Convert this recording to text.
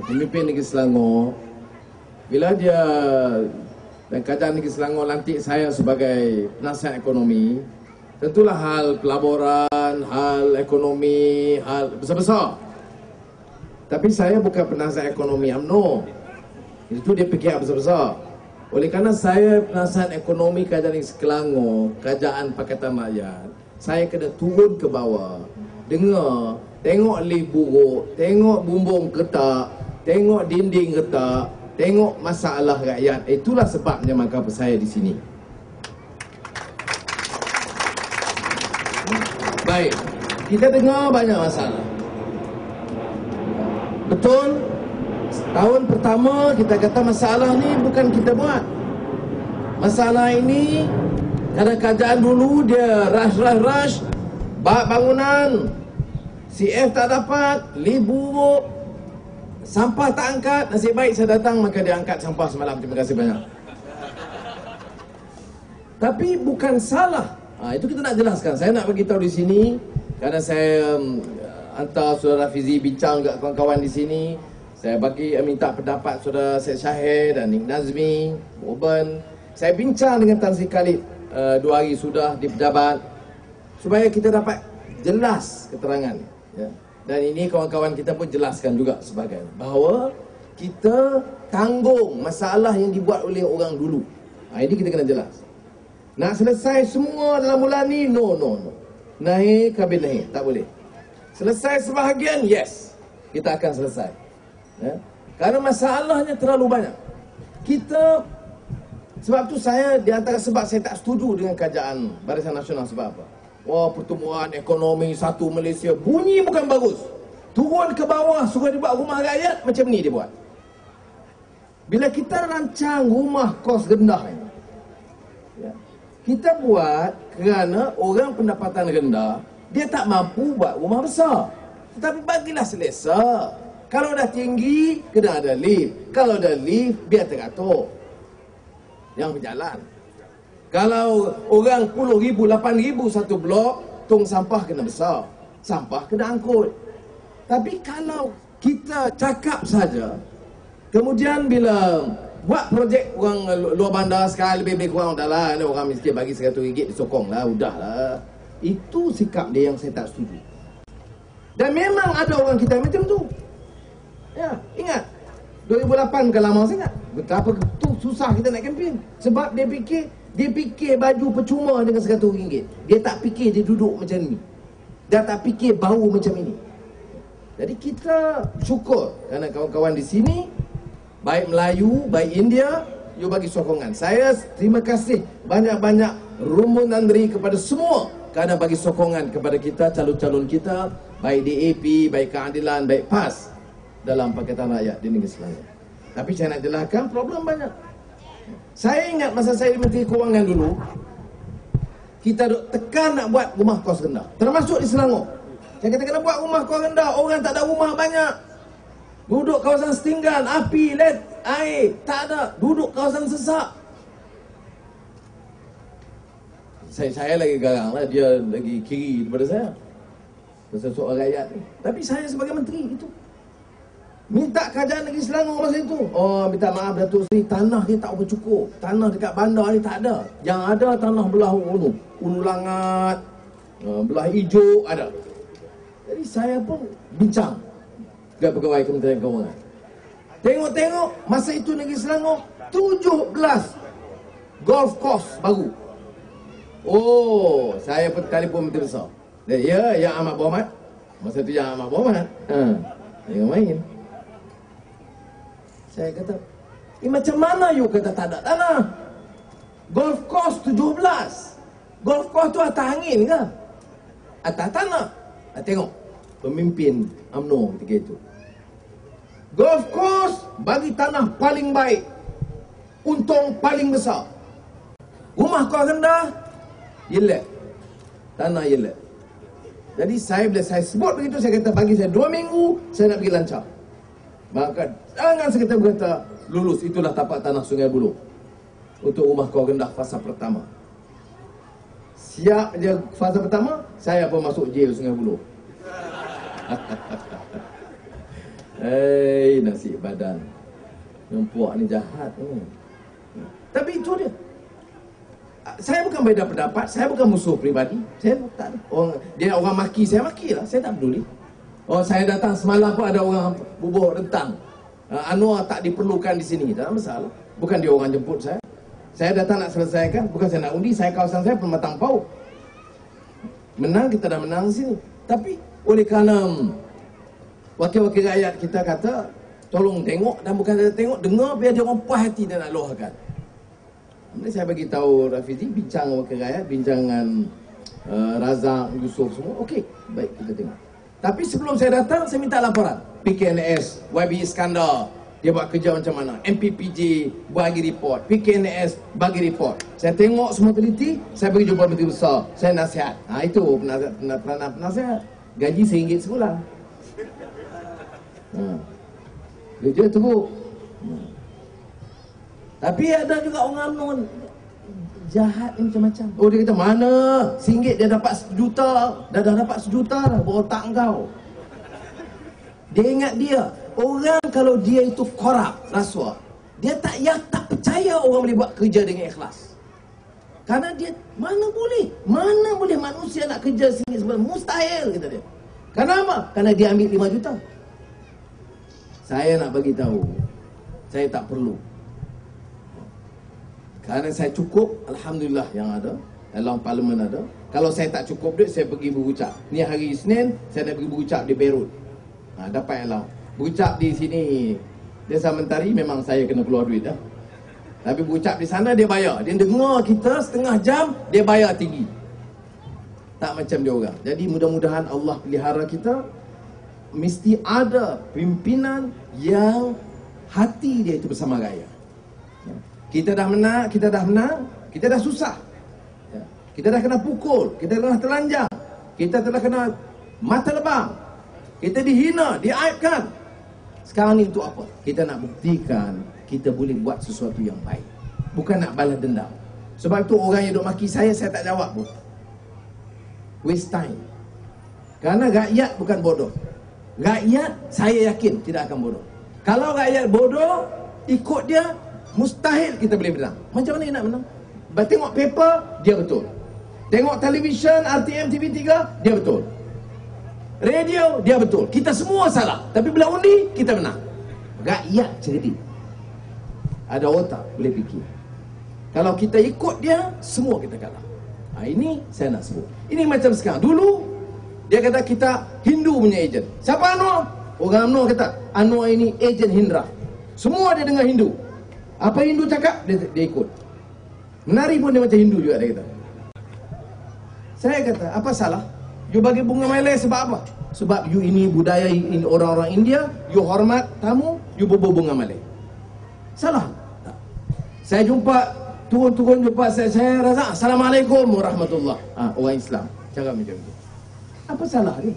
pemimpin negeri Selangor, bila dia dan kerajaan negeri Selangor lantik saya sebagai penasihat ekonomi, tentulah hal pelaburan, hal ekonomi, hal besar-besar. Tapi saya bukan penasihat ekonomi UMNO. Itu dia fikir besar-besar. Oleh kerana saya penasihat ekonomi kerajaan negeri Selangor, kerajaan Pakatan Rakyat, saya kena turun ke bawah, dengar, tengok lift buruk, tengok bumbung retak, tengok dinding retak, tengok masalah rakyat. Itulah sebabnya maka saya di sini. Baik, kita dengar banyak masalah. Betul, tahun pertama kita kata masalah ni bukan kita buat. Masalah ini kerana kerajaan dulu dia rush, bangunan, CF tak dapat, lift buruk, sampah tak angkat. Nasib baik saya datang maka dia angkat sampah semalam. Terima kasih banyak. Tapi bukan salah. Itu kita nak jelaskan. Saya nak bagi tahu di sini kerana saya hantar saudara Fizi bincang dengan kawan-kawan di sini. Saya minta pendapat saudara Syed Syahir dan Nik Nazmi, Boban. Saya bincang dengan Tan Sri Khalid 2 hari sudah di pejabat supaya kita dapat jelas keterangan, ya. Dan ini kawan-kawan kita pun jelaskan juga sebagai bahawa kita tanggung masalah yang dibuat oleh orang dulu. Ini kita kena jelas. Nak selesai semua dalam bulan ni? No. Naik kabin naik, tak boleh. Selesai sebahagian? Yes, kita akan selesai, ya. Kerana masalahnya terlalu banyak. Sebab tu saya di antara sebab saya tak setuju dengan kerajaan Barisan Nasional. Sebab apa? Pertumbuhan ekonomi satu Malaysia bunyi bukan bagus. Turun ke bawah suruh dia buat rumah rakyat, macam ni dia buat. Bila kita rancang rumah kos rendah ini, ya, kita buat kerana orang pendapatan rendah, dia tak mampu buat rumah besar. Tetapi bagilah selesa. Kalau dah tinggi, kena ada lift. Kalau ada lift, biar teratur yang berjalan. Kalau orang 10,000, 8,000 satu blok, tong sampah kena besar, sampah kena angkut. Tapi kalau kita cakap saja, kemudian bila buat projek orang luar bandar sekarang lebih kurang, dah lah, orang mesti bagi RM100 disokong lah, udah lah. Itu sikap dia yang saya tak setuju. Dan memang ada orang kita macam tu, ya. Ingat 2008 bukan lama sangat, betapa tu susah kita nak kempen. Sebab dia fikir baju percuma dengan RM100. Dia tak fikir dia duduk macam ni. Dia tak fikir bau macam ini. Jadi kita syukur kerana kawan-kawan di sini, baik Melayu, baik India, you bagi sokongan. Saya terima kasih banyak-banyak rumbun nandri kepada semua kerana bagi sokongan kepada kita, calon-calon kita, baik DAP, baik Keadilan, baik PAS dalam Pakatan Rakyat di negeri Selangor. Tapi saya nak jelaskan problem banyak. Saya ingat masa saya di Menteri Kewangan dulu, kita tekan nak buat rumah kos rendah, termasuk di Selangor. Saya kata kena buat rumah kos rendah, orang tak ada rumah banyak. Duduk kawasan setinggan, api, air, tak ada. Duduk kawasan sesak. Saya lagi garang lah, dia lagi kiri daripada saya. Pasal soal rakyat ni. Tapi saya sebagai menteri itu minta kerajaan negeri Selangor masa itu. Minta maaf Datuk Seri, tanah dia tak bercukup. Tanah dekat bandar ni tak ada. Yang ada tanah belah Ulu Langat, belah Ijuk ada. Jadi saya pun bincang dengan pegawai Kementerian Kewangan. Tengok masa itu negeri Selangor 17 golf course baru. Saya pun telefon Menteri Besar. Ya, Yang Amat Berhormat. Masa tu Yang Amat Berhormat. Jangan main. Saya kata, macam mana you kata tak ada tanah? Golf course 17. Golf course tu atas angin ke? Atas tanah. Tengok, pemimpin UMNO ketika itu. Golf course bagi tanah paling baik, untung paling besar. Rumah kos rendah, jelek. Tanah jelek. Jadi bila saya sebut begitu, saya kata bagi saya 2 minggu, saya nak pergi lancar. Maka jangan sekata berkata lulus, itulah tapak tanah Sungai Buloh untuk rumah kos rendah fasa pertama. Siap je fasa pertama, saya pun masuk jail Sungai Buloh. Nasi badan. Puak ni jahat ni. Tapi itu dia. Saya bukan beda pendapat, saya bukan musuh peribadi. Saya tak ada. Dia orang maki, saya makilah. Saya tak peduli. Saya datang semalam pun ada orang bubuh rentang. Anwar tak diperlukan di sini. Tak ada masalah. Bukan dia orang jemput saya. Saya datang nak selesaikan, bukan saya nak undi. Saya kawasan saya Pematang Pau. Menang, kita dah menang sini. Tapi oleh kerana wakil-wakil rakyat kita kata, tolong tengok, dan bukan saja tengok, dengar biar dia orang puas hati dan nak luahkan. Jadi saya bagi tahu Rafizi, bincang wakil rakyat, bincang dengan Razak, Yusof semua. Okey, baik, kita tengok. Tapi sebelum saya datang, saya minta laporan. PKNS, YB Iskandar, dia buat kerja macam mana. MPPJ bagi report, PKNS bagi report. Saya tengok semua teliti, saya pergi jumpa Menteri Besar, saya nasihat. Itu peranan penasihat. Gaji RM1 sebulan. Kerja teruk. Tapi ada juga orang UMNO jahat ni macam-macam. Dia kata mana RM1 dia dapat RM1 juta. Dah dapat RM1 dah, berotak kau. Dia ingat dia orang kalau dia itu korup, rasuah, dia tak percaya orang boleh buat kerja dengan ikhlas. Karena dia mana boleh manusia nak kerja RM1 sebulan, mustahil kata dia. Kenapa? Karena dia ambil RM5 juta. Saya nak bagi tahu, saya tak perlu. Kerana saya cukup, alhamdulillah yang ada, dalam parlimen ada. Kalau saya tak cukup duit, saya pergi berucap. Ni hari Isnin, saya nak pergi berucap di Beirut. Dapat allowance. Berucap di sini Desa Mentari memang saya kena keluar duit dah. Tapi berucap di sana dia bayar. Dia dengar kita setengah jam, dia bayar tinggi. Tak macam dia orang. Jadi mudah-mudahan Allah pelihara kita. Mesti ada pimpinan yang hati dia itu bersama rakyat. Kita dah menang, kita dah susah. Kita dah kena pukul, kita dah telanjang, kita telah kena mata lebam, kita dihina, diaibkan. Sekarang ni untuk apa? Kita nak buktikan kita boleh buat sesuatu yang baik, bukan nak balas dendam. Sebab itu orang yang duk maki saya tak jawab pun. Waste time. Kerana rakyat bukan bodoh. Rakyat saya yakin tidak akan bodoh. Kalau rakyat bodoh, ikut dia, mustahil kita boleh menang. Macam mana nak menang? Tengok paper, dia betul. Tengok televisyen, RTM, TV3, dia betul. Radio, dia betul. Kita semua salah. Tapi bila undi, kita menang. Rakyat cerdik. Ada otak, boleh fikir. Kalau kita ikut dia, semua kita kalah. Ini saya nak sebut. Ini macam sekarang. Dulu, dia kata kita Hindu punya ejen. Siapa Anwar? Orang UMNO kata, Anwar ini ejen Hindra. Semua dia dengar Hindu. Apa Hindu cakap, dia ikut. Menari pun dia macam Hindu juga, dia kata. Saya kata, apa salah? You bagi bunga Malay sebab apa? Sebab you ini budaya orang-orang India, you hormat tamu, you bawa bunga Malay. Salah? Tak. Saya jumpa, turun-turun jumpa saya rasa, Assalamualaikum warahmatullahi. Orang Islam, cakap macam itu. Apa salah dia?